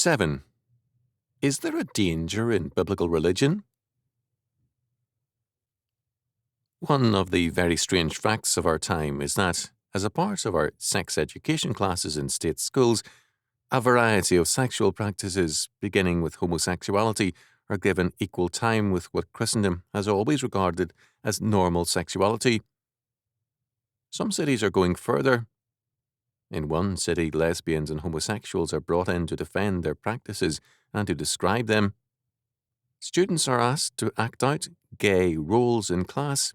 7. Is there a danger in biblical religion? One of the very strange facts of our time is that, as a part of our sex education classes in state schools, a variety of sexual practices, beginning with homosexuality, are given equal time with what Christendom has always regarded as normal sexuality. Some cities are going further. In one city, lesbians and homosexuals are brought in to defend their practices and to describe them. Students are asked to act out gay roles in class.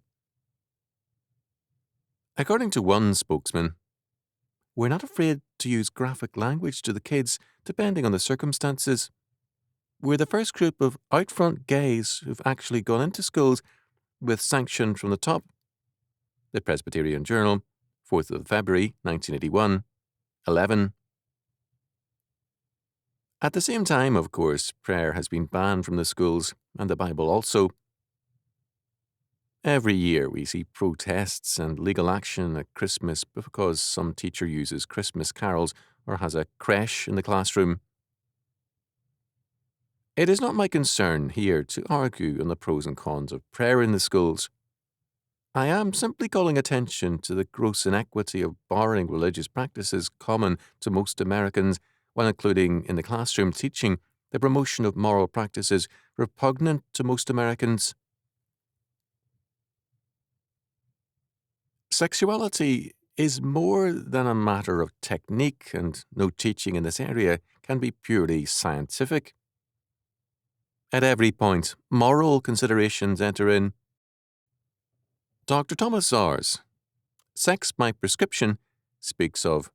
According to one spokesman, "We're not afraid to use graphic language to the kids, depending on the circumstances. We're the first group of out-front gays who've actually gone into schools with sanction from the top." The Presbyterian Journal, 4th of February, 1981, 11. At the same time, of course, prayer has been banned from the schools, and the Bible also. Every year we see protests and legal action at Christmas because some teacher uses Christmas carols or has a creche in the classroom. It is not my concern here to argue on the pros and cons of prayer in the schools. I am simply calling attention to the gross inequity of borrowing religious practices common to most Americans while including in the classroom teaching the promotion of moral practices repugnant to most Americans. Sexuality is more than a matter of technique, and no teaching in this area can be purely scientific. At every point, moral considerations enter in. Dr. Thomas Sars, Sex by Prescription, speaks of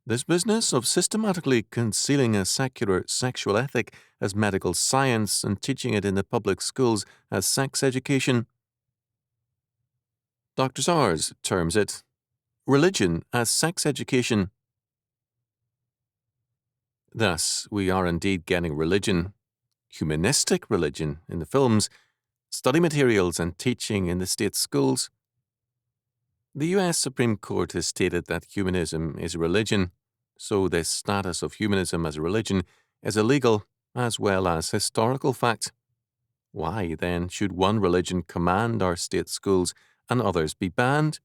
this business of systematically concealing a secular sexual ethic as medical science and teaching it in the public schools as sex education. Dr. Sars terms it religion as sex education. Thus, we are indeed getting religion, humanistic religion, in the films, study materials and teaching in the state schools. The U.S. Supreme Court has stated that humanism is a religion, so the status of humanism as a religion is a legal as well as historical fact. Why, then, should one religion command our state schools and others be banned?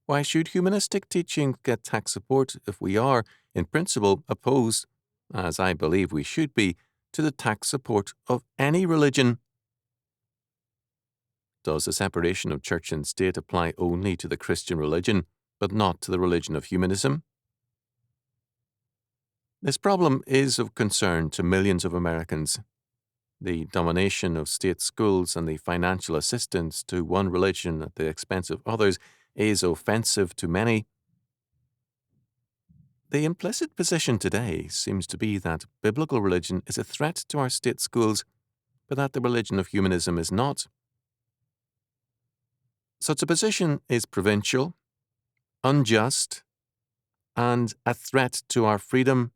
Why should humanistic teaching get tax support if we are, in principle, opposed, as I believe we should be, to the tax support of any religion? Does the separation of church and state apply only to the Christian religion, but not to the religion of humanism? This problem is of concern to millions of Americans. The domination of state schools and the financial assistance to one religion at the expense of others is offensive to many. The implicit position today seems to be that biblical religion is a threat to our state schools, but that the religion of humanism is not. Such a position is provincial, unjust, and a threat to our freedom